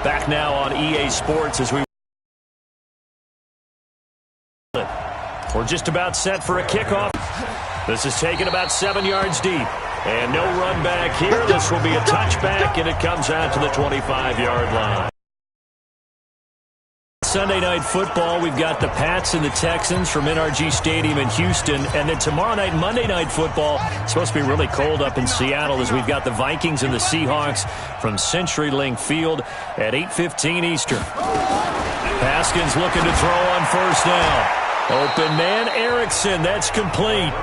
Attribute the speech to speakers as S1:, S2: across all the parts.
S1: Back now on EA Sports as we're just about set for a kickoff. This is taken about 7 yards deep. And no run back here. This will be a touchback, and it comes out to the 25-yard line. Sunday Night Football, we've got the Pats and the Texans from NRG Stadium in Houston. And then tomorrow night, Monday Night Football, it's supposed to be really cold up in Seattle as we've got the Vikings and the Seahawks from CenturyLink Field at 8:15 Eastern. Haskins looking to throw on first down. Open man, Erickson. That's complete.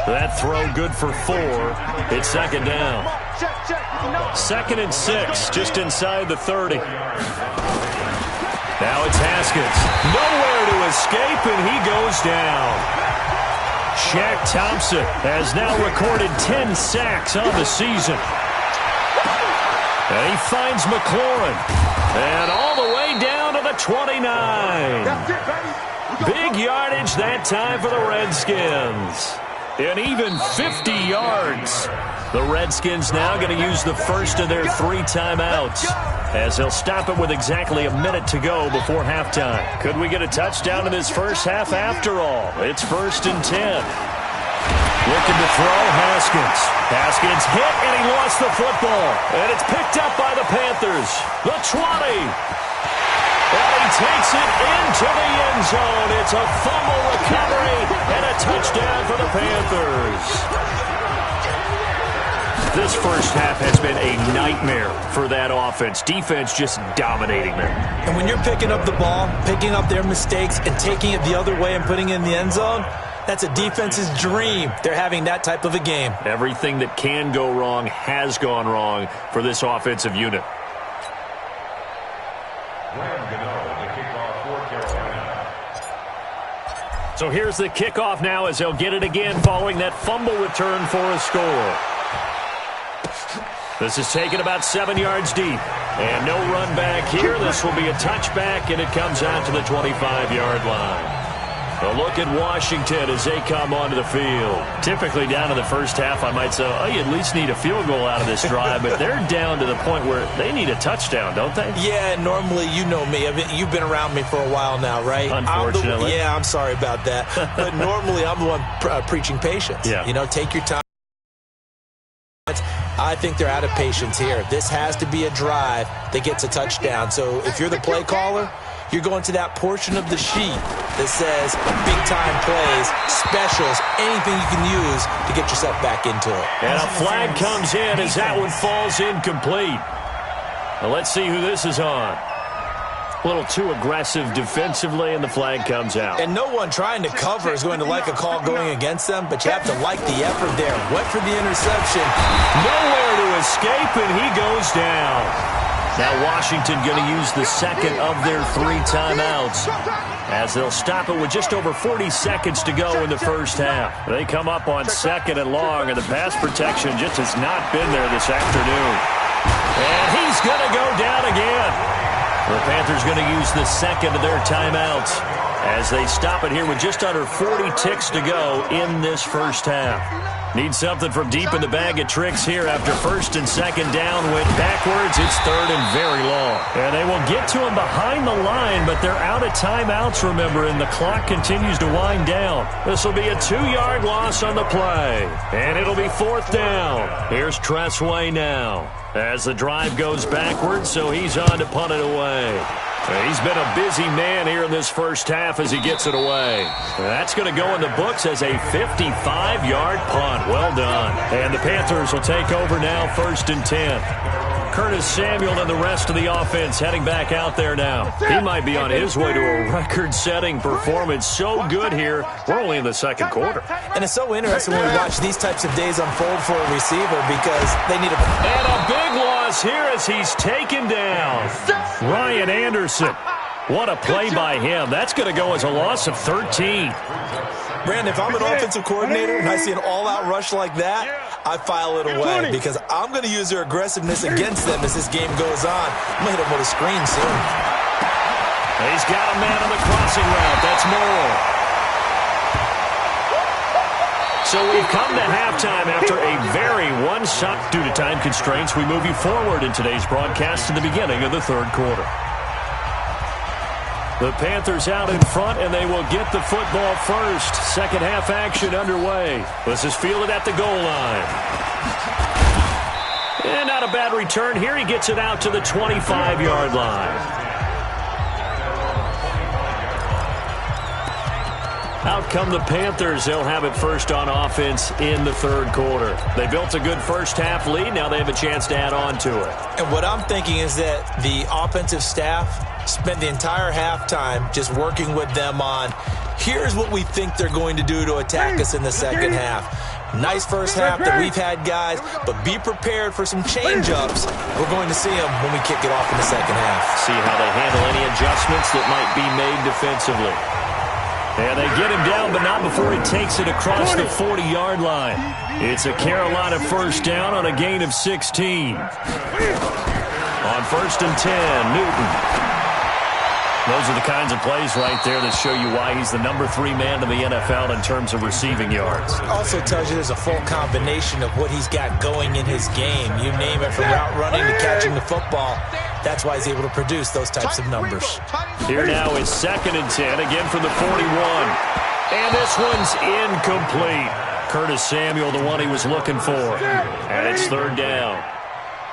S1: That throw good for 4. It's second down. 2nd and 6, just inside the 30. Now it's Haskins. Nowhere to escape, and he goes down. Shaq Thompson has now recorded 10 sacks on the season. And he finds McLaurin. And all the way down to the 29. Big yardage that time for the Redskins. And even 50 yards. The Redskins now going to use the first of their 3 timeouts as they'll stop it with exactly a minute to go before halftime. Could we get a touchdown in this first half after all? It's 1st and 10. Looking to throw, Haskins. Haskins hit, and he lost the football. And it's picked up by the Panthers. The 20. And he takes it into the end zone. It's a fumble recovery and a touchdown for the Panthers. This first half has been a nightmare for that offense. Defense just dominating them.
S2: And when you're picking up the ball, picking up their mistakes, and taking it the other way and putting it in the end zone, that's a defense's dream. They're having that type of a game.
S1: Everything that can go wrong has gone wrong for this offensive unit. So here's the kickoff now as they'll get it again following that fumble return for a score. This is taken about 7 yards deep. And no run back here. This will be a touchback, and it comes out to the 25-yard line. A look at Washington as they come onto the field. Typically down in the first half, I might say, oh, you at least need a field goal out of this drive. But they're down to the point where they need a touchdown, don't they?
S2: Yeah, normally, you know me. You've been around me for a while now, right?
S1: Unfortunately.
S2: I'm sorry about that. But normally, I'm the one preaching patience.
S1: Yeah.
S2: You know, take your time. I think they're out of patience here. This has to be a drive that gets a touchdown. So if you're the play caller, you're going to that portion of the sheet that says big-time plays, specials, anything you can use to get yourself back into it.
S1: And a flag comes in as that one falls incomplete. Well, let's see who this is on. A little too aggressive defensively, and the flag comes out.
S2: And no one trying to cover is going to like a call going against them, but you have to like the effort there. Went for the interception.
S1: Nowhere to escape, and he goes down. Now Washington going to use the second of their 3 timeouts as they'll stop it with just over 40 seconds to go in the first half. They come up on 2nd and long, and the pass protection just has not been there this afternoon. And he's going to go down again. The Panthers going to use the second of their timeouts as they stop it here with just under 40 ticks to go in this first half. Need something from deep in the bag of tricks here after 1st and 2nd down. Went backwards. It's 3rd and very long. And they will get to him behind the line, but they're out of timeouts, remember, and the clock continues to wind down. This will be a 2-yard loss on the play. And it'll be 4th down. Here's Tressway now as the drive goes backwards, so he's on to punt it away. He's been a busy man here in this first half as he gets it away. That's going to go in the books as a 55-yard punt. Well done. And the Panthers will take over now, 1st and 10. Curtis Samuel and the rest of the offense heading back out there now. He might be on his way to a record-setting performance. So good here. We're only in the 2nd quarter.
S2: And it's so interesting when we watch these types of days unfold for a receiver because they need a...
S1: And a big loss here as he's taken down. Ryan Anderson. What a play by him. That's going to go as a loss of 13.
S2: Brandon, if I'm an offensive coordinator and I see an all-out rush like that, I file it away because I'm going to use their aggressiveness against them as this game goes on. I'm going to hit them with a screen soon.
S1: He's got a man on the crossing route. That's Morrill. So we've come to halftime after a very one-shot. Due to time constraints, we move you forward in today's broadcast to the beginning of the third quarter. The Panthers out in front, and they will get the football first. Second half action underway. This is fielded at the goal line. And not a bad return here. He gets it out to the 25-yard line. Out come the Panthers. They'll have it first on offense in the third quarter. They built a good first half lead. Now they have a chance to add on to it.
S2: And what I'm thinking is that the offensive staff spent the entire halftime just working with them on, here's what we think they're going to do to attack us in the second half. Nice first half that we've had, guys, but be prepared for some change-ups. We're going to see them when we kick it off in the second half.
S1: See how they handle any adjustments that might be made defensively. And they get him down, but not before he takes it across the 40-yard line. It's a Carolina first down on a gain of 16. On first and 10, Newton. Those are the kinds of plays right there that show you why he's the number 3 man in the NFL in terms of receiving yards.
S2: Also tells you there's a full combination of what he's got going in his game. You name it, from route running to catching the football. That's why he's able to produce those types of numbers.
S1: Here now is second and 10, again from the 41. And this one's incomplete. Curtis Samuel, the one he was looking for. And it's third down.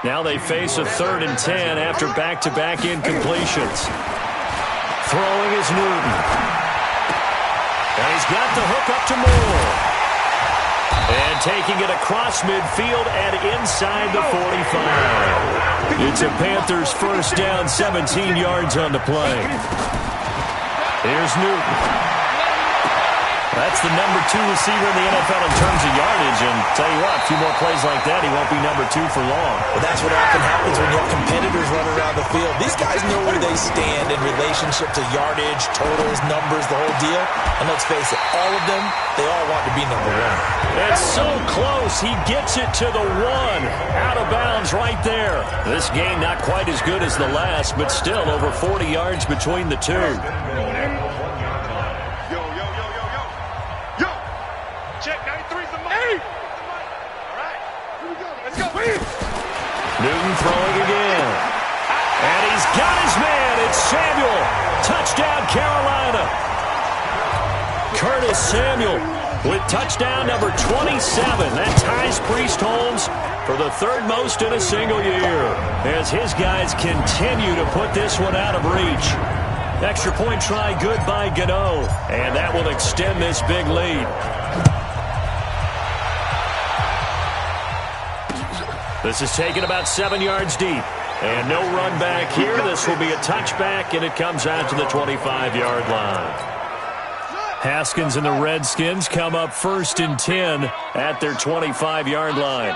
S1: Now they face a third and 10 after back-to-back incompletions. Throwing is Newton. And he's got the hook up to Moore. And taking it across midfield and inside the 45. It's a Panthers first down, 17 yards on the play. Here's Newton. That's the number 2 receiver in the NFL in terms of yardage. And tell you what, a few more plays like that, he won't be number 2 for long.
S2: Well, that's what often happens when you have competitors running around the field. These guys know where they stand in relationship to yardage, totals, numbers, the whole deal. And let's face it, all of them, they all want to be number 1.
S1: It's so close. He gets it to the 1. Out of bounds right there. This game not quite as good as the last, but still over 40 yards between the two. Newton throwing again. And he's got his man. It's Samuel. Touchdown, Carolina. Curtis Samuel with touchdown number 27. That ties Priest Holmes for the third most in a single year, as his guys continue to put this one out of reach. Extra point try good by Gano, and that will extend this big lead. This is taken about 7 yards deep. And no run back here. This will be a touchback, and it comes out to the 25-yard line. Haskins and the Redskins come up first and 10 at their 25-yard line.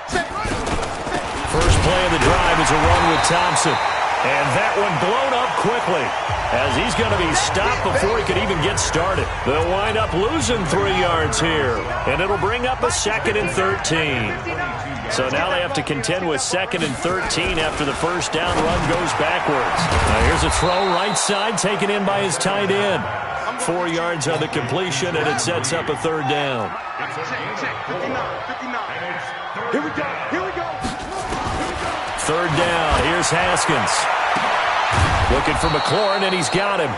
S1: First play of the drive is a run with Thompson. And that one blown up quickly, as he's going to be stopped before he could even get started. They'll wind up losing 3 yards here, and it'll bring up a second and 13. So now they have to contend with second and 13 after the first down run goes backwards. Now here's a throw right side taken in by his tight end. 4 yards on the completion, and it sets up a third down.
S3: Here we go.
S1: Third down. Here's Haskins. Looking for McLaurin, and he's got him.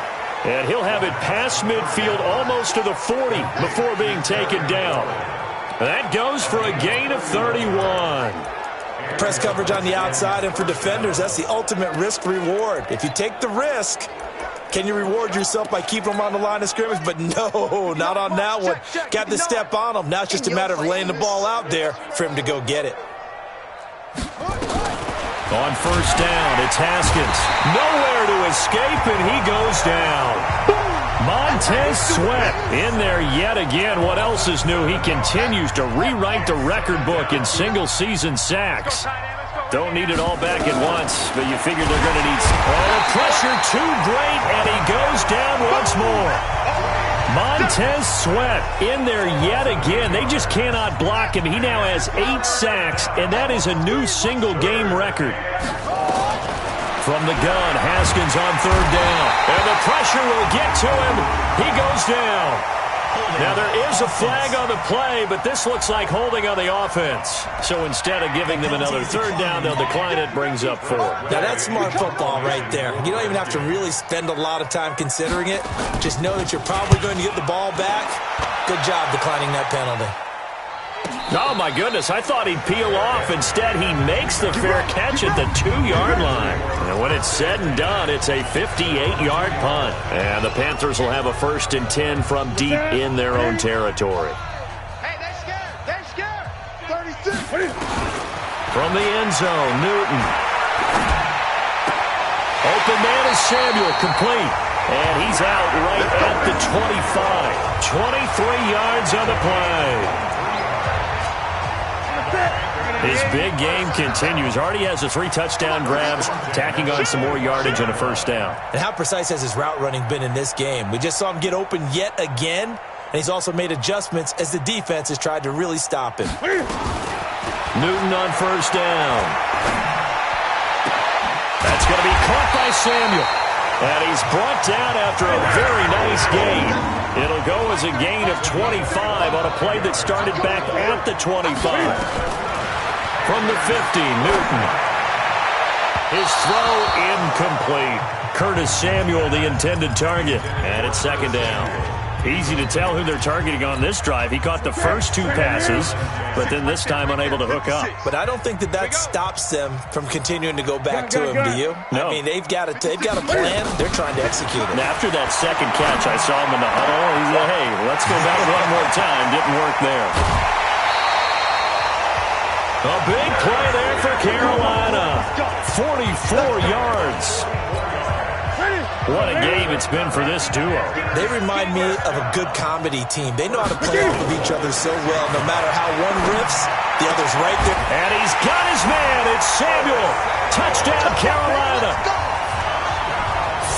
S1: And he'll have it past midfield almost to the 40 before being taken down. That goes for a gain of 31.
S2: Press coverage on the outside, and for defenders, that's the ultimate risk-reward. If you take the risk, can you reward yourself by keeping them on the line of scrimmage? But no, not on that one. Got the step on them. Now it's just a matter of laying the ball out there for him to go get it.
S1: On first down, it's Haskins. Nowhere to escape, and he goes down. Montez Sweat in there yet again. What else is new? He continues to rewrite the record book in single-season sacks. Don't need it all back at once, but you figure they're going to need some. Oh, pressure too great, and he goes down once more. Montez Sweat in there yet again. They just cannot block him. He now has 8 sacks, and that is a new single-game record. From the gun, Haskins on third down. And the pressure will get to him. He goes down. Now, there is a flag on the play, but this looks like holding on the offense. So instead of giving them another third down, they'll decline it, brings up 4.
S2: Now, that's smart football right there. You don't even have to really spend a lot of time considering it. Just know that you're probably going to get the ball back. Good job declining that penalty.
S1: Oh, my goodness. I thought he'd peel off. Instead, he makes the fair catch at the 2-yard line. And when it's said and done, it's a 58-yard punt. And the Panthers will have a 1st and 10 from deep in their own territory.
S3: Hey, they're scared. They're scared. 36.
S1: From the end zone, Newton. Open man is Samuel, complete. And he's out right at the 25. 23 yards on the play. His big game continues. Already has the 3 touchdown grabs, tacking on some more yardage and a 1st down.
S2: And how precise has his route running been in this game? We just saw him get open yet again, and he's also made adjustments as the defense has tried to really stop him.
S1: Newton on 1st down. That's going to be caught by Samuel. And he's brought down after a very nice gain. It'll go as a gain of 25 on a play that started back at the 25. From the 50, Newton. His throw incomplete. Curtis Samuel, the intended target. And it's 2nd down. Easy to tell who they're targeting on this drive. He caught the first 2 passes, but then this time unable to hook up.
S2: But I don't think that stops them from continuing to go back to him, do you?
S1: No.
S2: I mean, they've got a plan. They're trying to execute it.
S1: And after that second catch, I saw him in the huddle. He said, hey, let's go back one more time. Didn't work there. A big play there for Carolina. 44 yards. What a game it's been for this duo.
S2: They remind me of a good comedy team. They know how to play off of each other so well. No matter how one riffs, the other's right there.
S1: And he's got his man. It's Samuel. Touchdown, Carolina.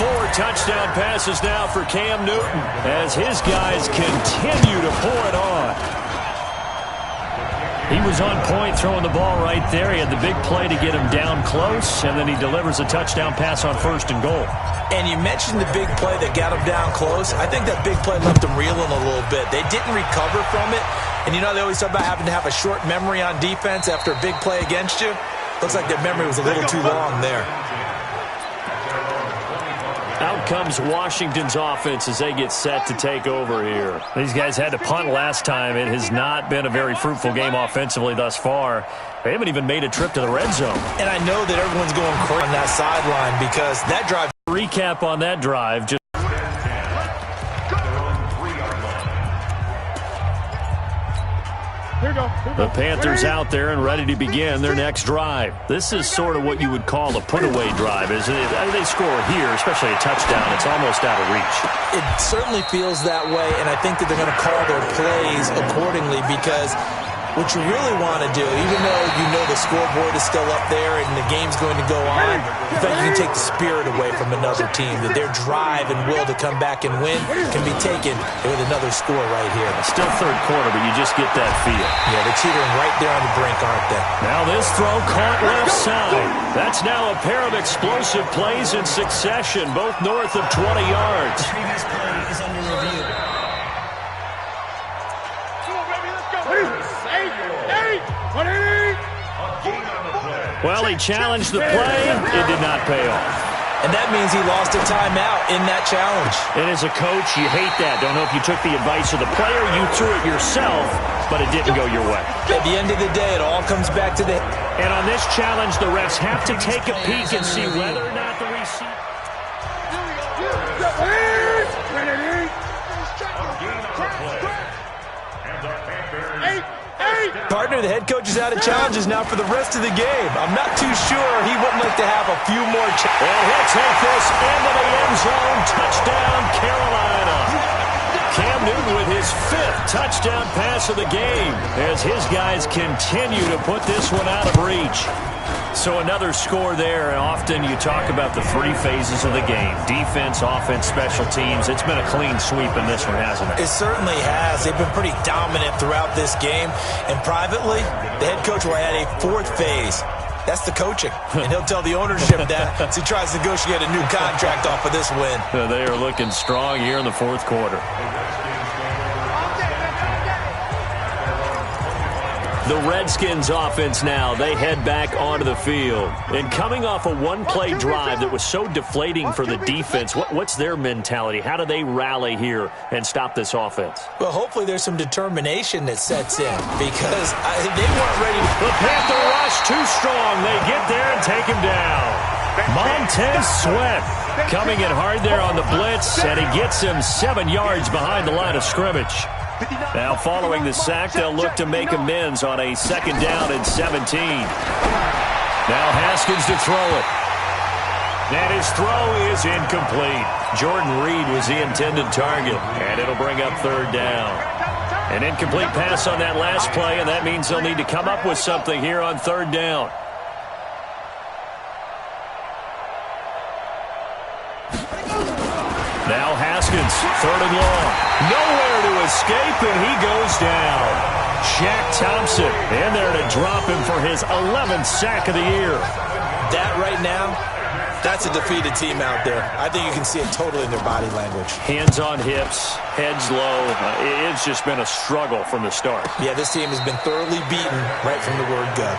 S1: 4 touchdown passes now for Cam Newton as his guys continue to pour it on. He was on point throwing the ball right there. He had the big play to get him down close, and then he delivers a touchdown pass on 1st and goal.
S2: And you mentioned the big play that got him down close. I think that big play left him reeling a little bit. They didn't recover from it. And you know, they always talk about having to have a short memory on defense after a big play against you. Looks like their memory was a little too long there.
S1: Out comes Washington's offense as they get set to take over here. These guys had to punt last time. It has not been a very fruitful game offensively thus far. They haven't even made a trip to the red zone.
S2: And I know that everyone's going crazy on that sideline because that drive.
S1: Recap on that drive. The Panthers out there and ready to begin their next drive. This is sort of what you would call a put-away drive, isn't it? I mean, they score here, especially a touchdown. It's almost out of reach.
S2: It certainly feels that way, and I think that they're going to call their plays accordingly because what you really want to do, even though you know the scoreboard is still up there and the game's going to go on, you think you can take the spirit away from another team, that their drive and will to come back and win can be taken with another score right here.
S1: Still 3rd quarter, but you just get that feel.
S2: Yeah, they're teetering right there on the brink, aren't they?
S1: Now this throw caught left side. That's now a pair of explosive plays in succession, both north of 20 yards.
S4: The previous play is under review.
S1: Well, he challenged the play. It did not pay off.
S2: And that means he lost a timeout in that challenge.
S1: And as a coach, you hate that. Don't know if you took the advice of the player, you threw it yourself, but it didn't go your way.
S2: At the end of the day, it all comes back to the...
S1: And on this challenge, the refs have to take a peek and see whether or not the receiver...
S2: Partner, the head coach is out of challenges now for the rest of the game. I'm not too sure he wouldn't like to have a few more challenges.
S1: And he'll take this into the end zone. Touchdown, Carolina. Cam Newton with his 5th touchdown pass of the game as his guys continue to put this one out of reach. So another score there, and often you talk about the 3 phases of the game. Defense, offense, special teams. It's been a clean sweep in this one, hasn't it?
S2: It certainly has. They've been pretty dominant throughout this game. And privately, the head coach will add a 4th phase. That's the coaching. And he'll tell the ownership that as he tries to negotiate a new contract off of this win.
S1: They are looking strong here in the 4th quarter. The Redskins offense now, they head back onto the field. And coming off a one-play drive that was so deflating for the defense, what's their mentality? How do they rally here and stop this offense?
S2: Well, hopefully there's some determination that sets in because they weren't ready.
S1: The Panther rush too strong. They get there and take him down. Montez Sweat coming in hard there on the blitz, and he gets him 7 yards behind the line of scrimmage. Now, following the sack, they'll look to make amends on a 2nd down and 17. Now Haskins to throw it. And his throw is incomplete. Jordan Reed was the intended target, and it'll bring up 3rd down. An incomplete pass on that last play, and that means they'll need to come up with something here on 3rd down. Now Haskins, 3rd and long. Nowhere to escape, and he goes down. Shaq Thompson in there to drop him for his 11th sack of the year.
S2: That right now, that's a defeated team out there. I think you can see it totally in their body language.
S1: Hands on hips, heads low. It's just been a struggle from the start.
S2: Yeah, this team has been thoroughly beaten right from the word go.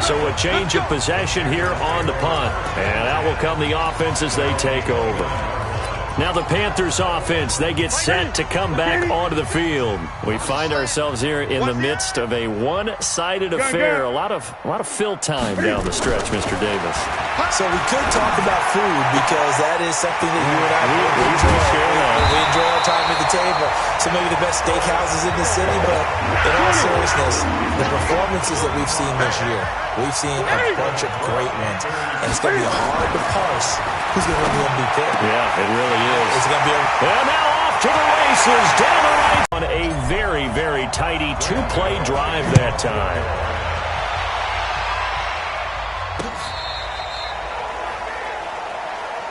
S1: So a change of possession here on the punt. And out will come the offense as they take over. Now the Panthers offense, they get set to come back onto the field. We find ourselves here in the midst of a one-sided affair. A lot of fill time down the stretch, Mr. Davis.
S2: So we could talk about food because that is something that you and I we enjoy our time at the table. So maybe the best steakhouses in the city, but in all seriousness, the performances that we've seen this year, we've seen a bunch of great ones. And it's going to be hard to parse who's going to win the MVP.
S1: Yeah, it really is.
S2: It's going to be
S1: and now off to the races, down the right. On a very, very tidy 2-play drive that time.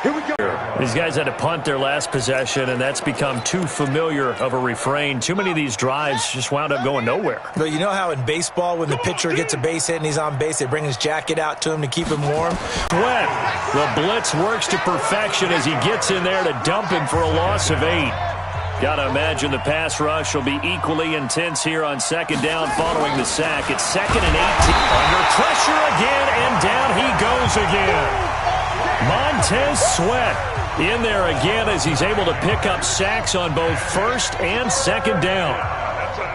S3: Here we go.
S1: These guys had to punt their last possession, and that's become too familiar of a refrain. Too many of these drives just wound up going nowhere.
S2: But you know how in baseball, when the pitcher gets a base hit and he's on base, they bring his jacket out to him to keep him warm?
S1: Sweat. The blitz works to perfection as he gets in there to dump him for a loss of 8. Gotta imagine the pass rush will be equally intense here on 2nd down following the sack. It's 2nd and 18. Under pressure again, and down he goes again. Montez Sweat in there again as he's able to pick up sacks on both 1st and 2nd down.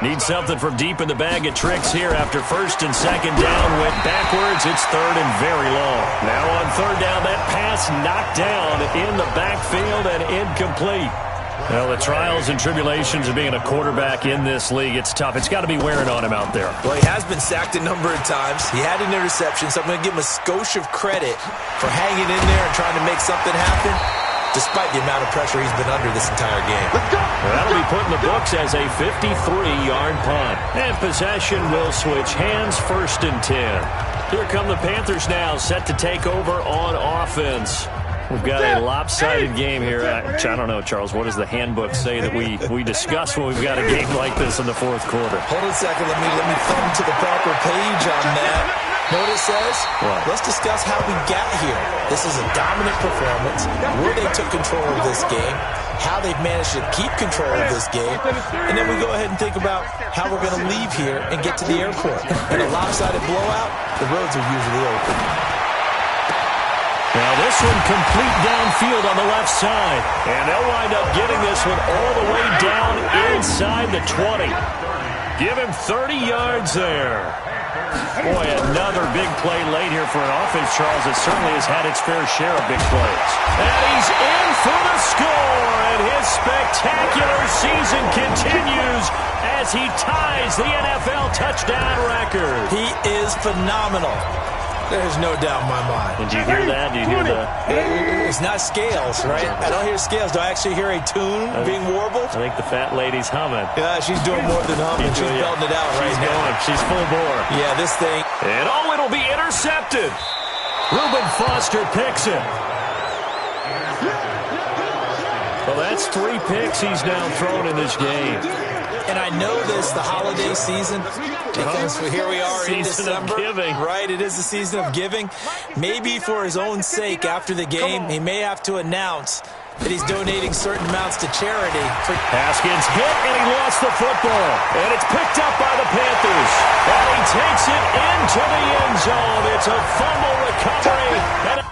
S1: Need something from deep in the bag of tricks here after 1st and 2nd down. Went backwards. It's 3rd and very long. Now on 3rd down, that pass knocked down in the backfield and incomplete. Well, the trials and tribulations of being a quarterback in this league, it's tough. It's got to be wearing on him out there.
S2: Well, he has been sacked a number of times. He had an interception, so I'm going to give him a skosh of credit for hanging in there and trying to make something happen, despite the amount of pressure he's been under this entire game.
S1: Well, that'll be put in the books as a 53-yard punt. And possession will switch hands, 1st and 10. Here come the Panthers now, set to take over on offense. We've got a lopsided game here. I don't know, Charles. What does the handbook say that we discuss when we've got a game like this in the 4th quarter?
S2: Hold on a second. Let me thumb to the proper page on that. Know what it says?
S1: What?
S2: Let's discuss how we got here. This is a dominant performance, where they took control of this game, how they've managed to keep control of this game, and then we go ahead and think about how we're going to leave here and get to the airport. In a lopsided blowout, the roads are usually open.
S1: Now this one complete downfield on the left side. And they'll wind up getting this one all the way down inside the 20. Give him 30 yards there. Boy, another big play late here for an offense, Charles, that certainly has had its fair share of big plays. And he's in for the score, and his spectacular season continues as he ties the NFL touchdown record.
S2: He is phenomenal. There's no doubt in my mind.
S1: Did you hear that? Did you hear that?
S2: It's not scales, right? I don't hear scales. Do I actually hear a tune being warbled?
S1: I think the fat lady's humming.
S2: Yeah, she's doing more than humming. She's belting it out right now.
S1: She's full bore.
S2: Yeah, this thing.
S1: And it'll be intercepted. Reuben Foster picks it. Well, that's 3 picks he's now thrown in this game.
S2: And I know this, the holiday season, because here we are in December.
S1: Of giving.
S2: Right, it is the season of giving. Maybe for his own sake after the game, he may have to announce that he's donating certain amounts to charity.
S1: Haskins hit, and he lost the football. And it's picked up by the Panthers. And he takes it into the end zone. It's a fumble recovery. And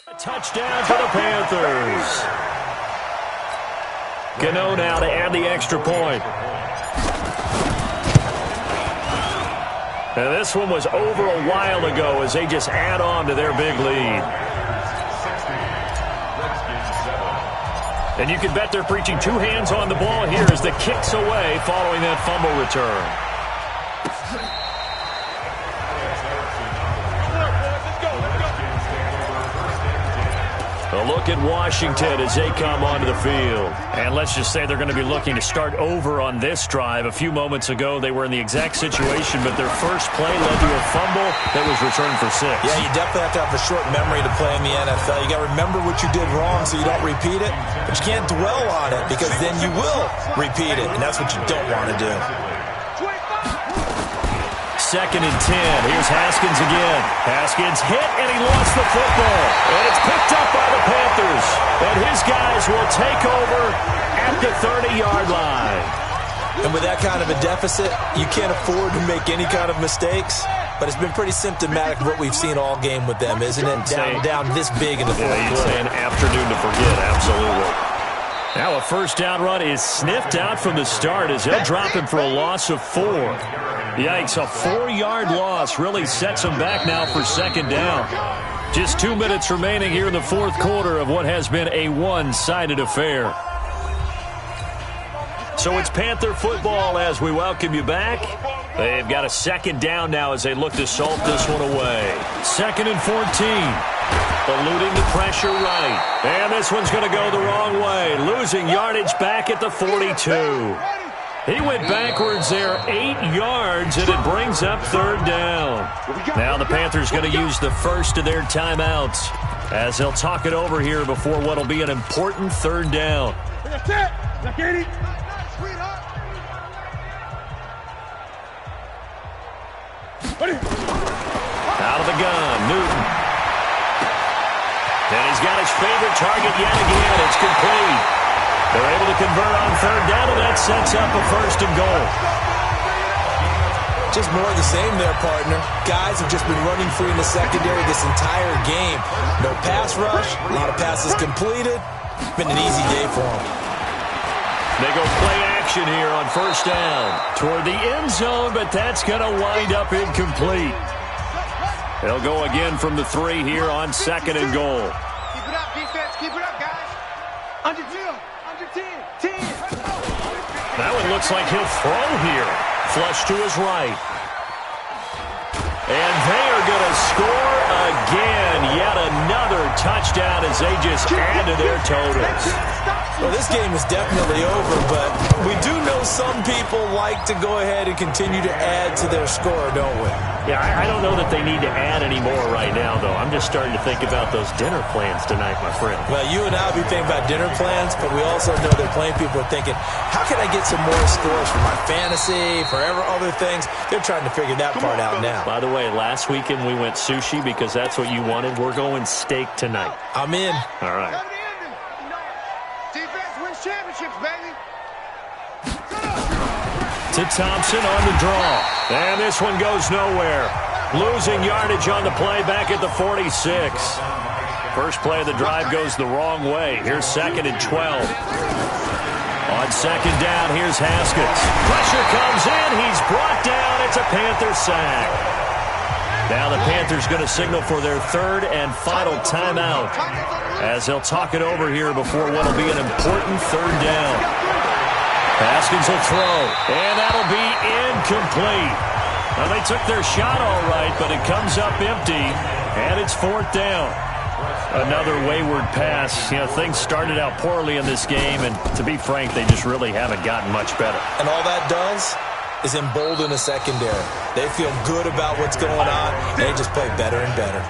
S1: A touchdown for the Panthers. Gano now to add the extra point. And this one was over a while ago as they just add on to their big lead. And you can bet they're preaching two hands on the ball here as the kick's away following that fumble return. A look at Washington as they come onto the field. And let's just say they're going to be looking to start over on this drive. A few moments ago, they were in the exact situation, but their first play led to a fumble that was returned for 6.
S2: Yeah, you definitely have to have a short memory to play in the NFL. You got to remember what you did wrong so you don't repeat it, but you can't dwell on it because then you will repeat it, and that's what you don't want to do.
S1: 2nd and 10. Here's Haskins again. Haskins hit, and he lost the football. And it's picked up by the Panthers. And his guys will take over at the 30-yard line.
S2: And with that kind of a deficit, you can't afford to make any kind of mistakes. But it's been pretty symptomatic of what we've seen all game with them, isn't it? Down this big in the fourth quarter.
S1: You'd say an afternoon to forget, absolutely. Now a first down run is sniffed out from the start as they'll drop him for a loss of 4. Yikes, a 4-yard loss really sets him back now for 2nd down. Just 2 minutes remaining here in the fourth quarter of what has been a one-sided affair. So it's Panther football as we welcome you back. They've got a 2nd down now as they look to salt this one away. 2nd and 14. Eluding the pressure right. And this one's going to go the wrong way. Losing yardage back at the 42. He went backwards there 8 yards, and it brings up 3rd down. Now the Panthers going to use the first of their timeouts as they'll talk it over here before what will be an important 3rd down. Out of the gun, Newton. And he's got his favorite target yet again. It's complete. They're able to convert on 3rd down, and that sets up a 1st and goal.
S2: Just more of the same there, partner. Guys have just been running free in the secondary this entire game. No pass rush, a lot of passes completed. Been an easy day for them.
S1: They go play action here on 1st down. Toward the end zone, but that's going to wind up incomplete. They'll go again from the 3 here on 2nd and goal.
S3: Keep it up, defense. Keep it up, guys. Under 10. Under 10. 10.
S1: That one looks like he'll throw here. Flush to his right. And they are going to score again. Yet another touchdown as they just add to their totals.
S2: Well, this game is definitely over, but we do know some people like to go ahead and continue to add to their score, don't we?
S1: Yeah, I don't know that they need to add any more right now, though. I'm just starting to think about those dinner plans tonight, my friend.
S2: Well, you and I will be thinking about dinner plans, but we also know that plenty of people are thinking, how can I get some more scores for my fantasy, for other things? They're trying to figure that part out now.
S1: By the way, last weekend we went sushi because that's what you wanted. We're going steak tonight.
S2: I'm in.
S1: All right.
S3: Defense wins championships, baby.
S1: To Thompson on the draw. And this one goes nowhere. Losing yardage on the play back at the 46. First play of the drive goes the wrong way. Here's 2nd and 12. On 2nd down, here's Haskins. Pressure comes in. He's brought down. It's a Panther sack. Now the Panthers going to signal for their 3rd and final timeout as they'll talk it over here before what will be an important 3rd down. Haskins will throw, and that'll be incomplete. Well, they took their shot all right, but it comes up empty, and it's 4th down. Another wayward pass. You know, things started out poorly in this game, and to be frank, they just really haven't gotten much better.
S2: And all that does is embolden a secondary. They feel good about what's going on, and they just play better and better.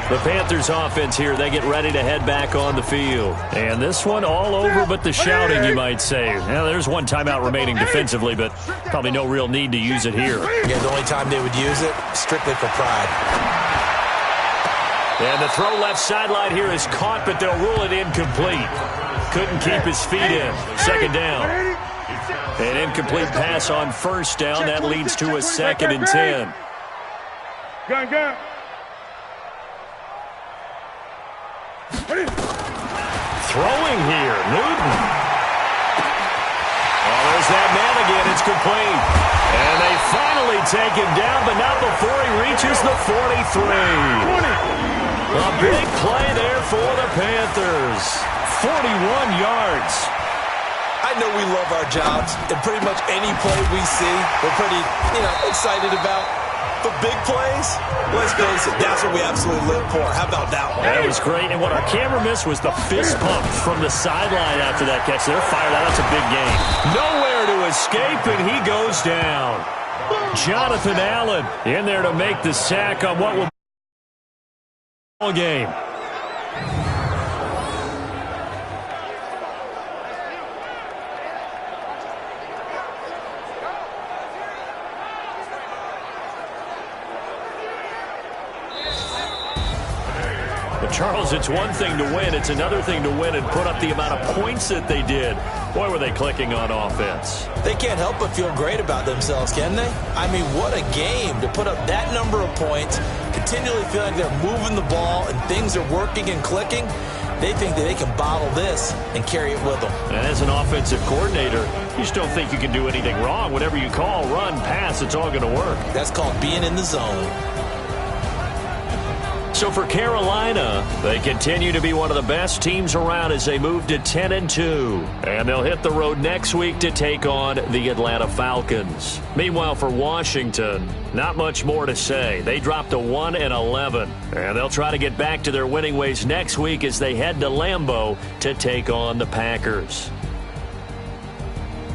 S1: The Panthers offense here, they get ready to head back on the field. And this one all over but the shouting, you might say. Now, there's one timeout remaining defensively, but probably no real need to use it here.
S2: Yeah, the only time they would use it, strictly for pride.
S1: And the throw left sideline here is caught, but they'll rule it incomplete. Couldn't keep his feet in. 2nd down. An incomplete pass on 1st down. That leads to a 2nd and 10.
S3: Gun.
S1: Throwing here, Newton. Oh, there's that man again. It's complete. And they finally take him down, but not before he reaches the 43. A big play there for the Panthers. 41 yards.
S2: I know we love our jobs, and pretty much any play we see, we're pretty, excited about. But big plays, let's face it, that's what we absolutely live for. How about that one?
S1: That was great, and what our camera missed was the fist pump from the sideline after that catch. They're fired out. That's a big game. Nowhere to escape, and he goes down. Jonathan Allen in there to make the sack on what will be a game. But Charles, it's one thing to win. It's another thing to win and put up the amount of points that they did. Boy, were they clicking on offense.
S2: They can't help but feel great about themselves, can they? I mean, what a game to put up that number of points, continually feel like they're moving the ball and things are working and clicking. They think that they can bottle this and carry it with them.
S1: And as an offensive coordinator, you just don't think you can do anything wrong. Whatever you call, run, pass, it's all going to work.
S2: That's called being in the zone.
S1: So for Carolina, they continue to be one of the best teams around as they move to 10-2. And they'll hit the road next week to take on the Atlanta Falcons. Meanwhile, for Washington, not much more to say. They dropped to 1-11. And they'll try to get back to their winning ways next week as they head to Lambeau to take on the Packers.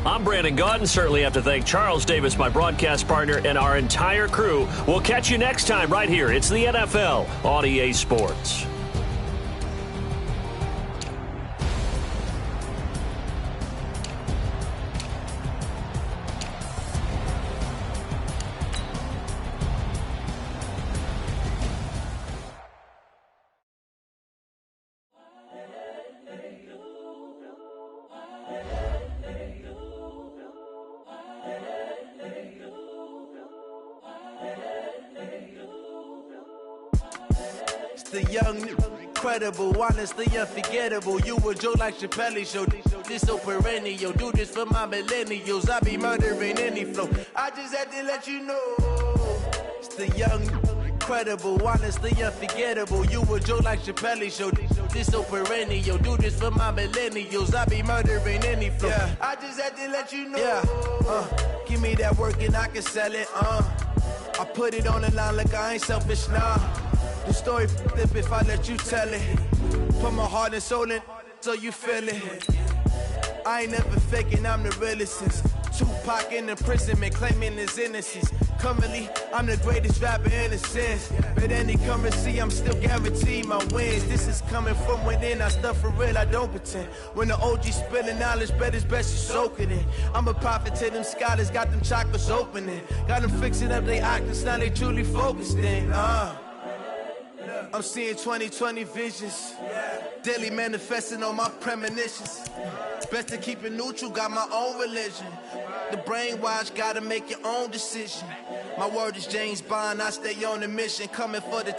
S1: I'm Brandon Gaudin. Certainly have to thank Charles Davis, my broadcast partner, and our entire crew. We'll catch you next time right here. It's the NFL on EA Sports.
S5: The young, incredible, honestly unforgettable. You a Joe like Chappelle show. This so perennial. Do this for my millennials. I be murdering any flow. I just had to let you know. It's the young, incredible, honestly unforgettable. You a Joe like Chappelle show. This so perennial. Do this for my millennials. I be murdering any flow. Yeah. I just had to let you know. Yeah. Give me that work and I can sell it. I put it on the line like I ain't selfish, nah. The story flip if I let you tell it. Put my heart and soul in so you feel it. I ain't never faking, I'm the realest since Tupac in imprisonment, claiming his innocence. Currently, I'm the greatest rapper in a sense. But any currency, I'm still guaranteed my wins. This is coming from within, I stuff for real, I don't pretend. When the OG spilling knowledge, bet it's best you soak it in. I'm a prophet to them scholars, got them chakras opening. Got them fixing up they octaves, now they truly focused in. I'm seeing 2020 visions. Daily manifesting on my premonitions. Best to keep it neutral, got my own religion. The brainwash, gotta make your own decision. My word is James Bond, I stay on a mission, coming for the